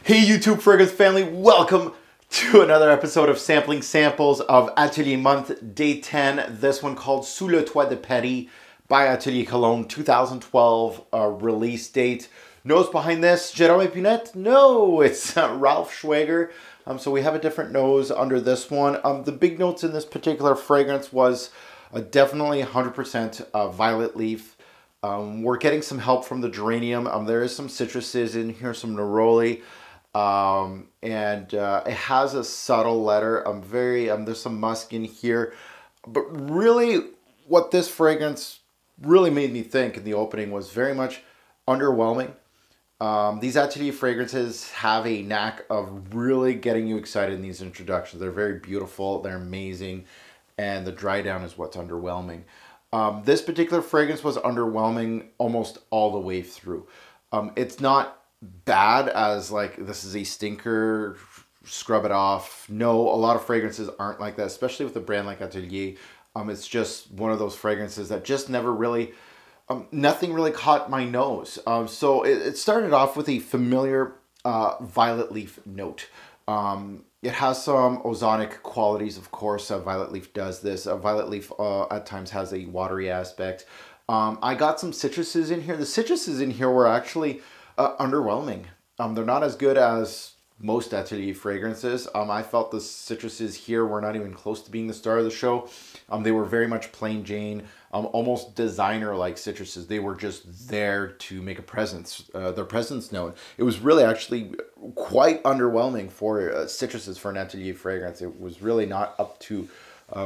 Hey YouTube fragrance family, welcome to another episode of Sampling Samples of Atelier Month, Day 10. This one called Sous le Toit de Paris by Atelier Cologne, 2012 release date. Nose behind this, Jérôme Pinette? No, it's Ralph Schwager. So we have a different nose under this one. The big notes in this particular fragrance was definitely 100% violet leaf. We're getting some help from the geranium. There is some citruses in here, some neroli. It has a subtle leather. There's some musk in here, but really what this fragrance really made me think in the opening was very much underwhelming. These Atelier fragrances have a knack of really getting you excited in these introductions. They're very beautiful, they're amazing, and the dry down is what's underwhelming. This particular fragrance was underwhelming almost all the way through. It's not bad as like this is a stinker, scrub it off. No, a lot of fragrances aren't like that, especially with a brand like Atelier. It's just one of those fragrances that just never really, nothing really caught my nose. So it started off with a familiar violet leaf note. It has some ozonic qualities, of course. Violet leaf does this. Violet leaf at times has a watery aspect. I got some citruses in here. The citruses in here were actually underwhelming. They're not as good as most Atelier fragrances. I felt the citruses here were not even close to being the star of the show. They were very much plain Jane, almost designer-like citruses. They were just there to make a presence, their presence known. It was really actually quite underwhelming for citruses for an Atelier fragrance. It was really not up to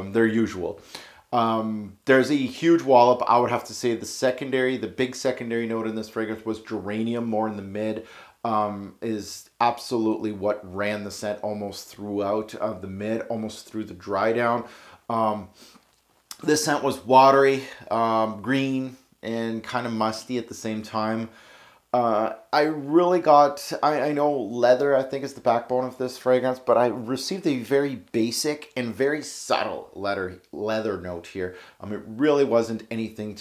their usual. There's a huge wallop. I would have to say the big secondary note in this fragrance was geranium, more in the mid, is absolutely what ran the scent almost throughout the mid, almost through the dry down. This scent was watery, green, and kind of musty at the same time. I really got, I know leather I think is the backbone of this fragrance, but I received a very basic and very subtle leather note here. It really wasn't anything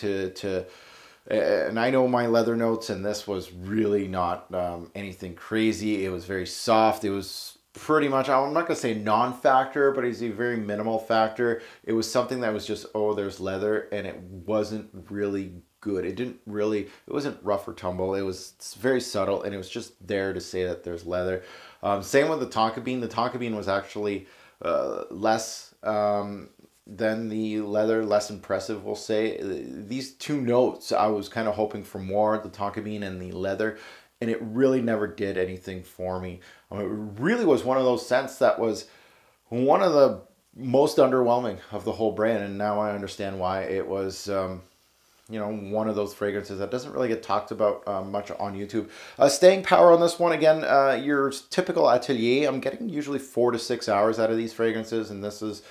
and I know my leather notes, and this was really not anything crazy. It was very soft. It was pretty much, I'm not going to say non-factor, but it's a very minimal factor. It was something that was just, oh, there's leather, and it wasn't really good. It wasn't rough or tumble. It was very subtle, and it was just there to say that there's leather. Same with the tonka bean. The tonka bean was actually less than the leather, less impressive, we'll say. These two notes, I was kind of hoping for more, the tonka bean and the leather, and it really never did anything for me. It really was one of those scents that was one of the most underwhelming of the whole brand, and now I understand why. It was one of those fragrances that doesn't really get talked about much on YouTube. Staying power on this one, again, your typical Atelier, I'm getting usually 4 to 6 hours out of these fragrances, and this is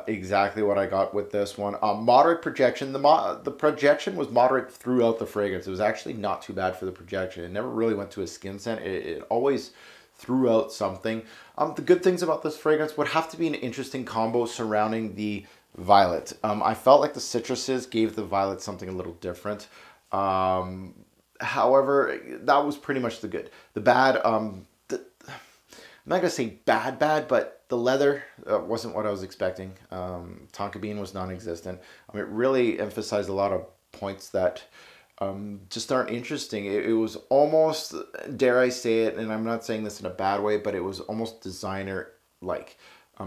exactly what I got with this one. Moderate projection. The projection was moderate throughout the fragrance. It was actually not too bad for the projection. It never really went to a skin scent. It always threw out something. The good things about this fragrance would have to be an interesting combo surrounding the violet. I felt like the citruses gave the violet something a little different. However, that was pretty much the good. The bad, I'm not going to say bad, but the leather wasn't what I was expecting. Tonka bean was non-existent. It really emphasized a lot of points that just aren't interesting. It was almost, dare I say it, and I'm not saying this in a bad way, but it was almost designer-like.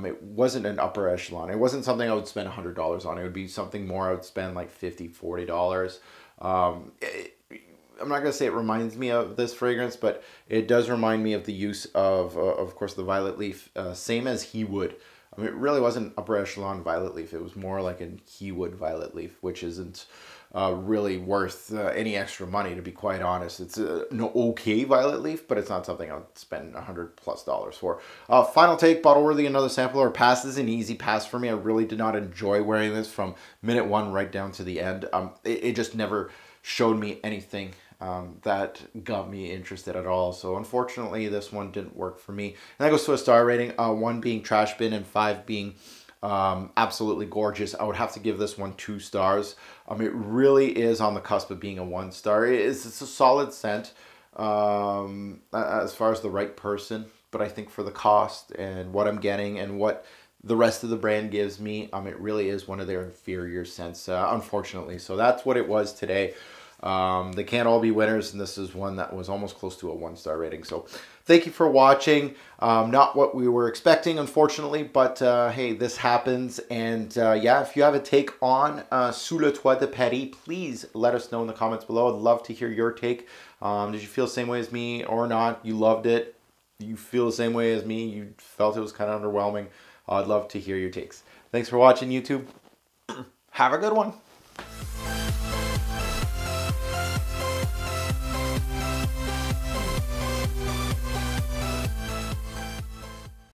It wasn't an upper echelon. It wasn't something I would spend $100 on. It would be something more I would spend like $50, $40. I'm not going to say it reminds me of this fragrance, but it does remind me of the use of course, the violet leaf, same as he would. It really wasn't upper echelon violet leaf. It was more like an he would violet leaf, which isn't really worth any extra money, to be quite honest. It's an okay violet leaf, but it's not something I would spend $100+ for. Final take, bottle worthy, another sample or pass. This is an easy pass for me. I really did not enjoy wearing this from minute 1 right down to the end. It just never showed me anything that got me interested at all. So unfortunately, this one didn't work for me. And that goes to a star rating, 1 being trash bin and 5 being absolutely gorgeous. I would have to give this one 2 stars. It really is on the cusp of being a 1 star. It's a solid scent. as far as the right person. But I think for the cost and what I'm getting and what the rest of the brand gives me, it really is one of their inferior scents, unfortunately. So that's what it was today. They can't all be winners, and this is one that was almost close to a 1-star rating. So thank you for watching. Not what we were expecting, unfortunately, but hey, this happens. And yeah, if you have a take on Sous le Toit de Paris, please let us know in the comments below. I'd love to hear your take. Did you feel the same way as me or not? You loved it? You feel the same way as me? You felt it was kind of underwhelming? I'd love to hear your takes. Thanks for watching, YouTube. Have a good one.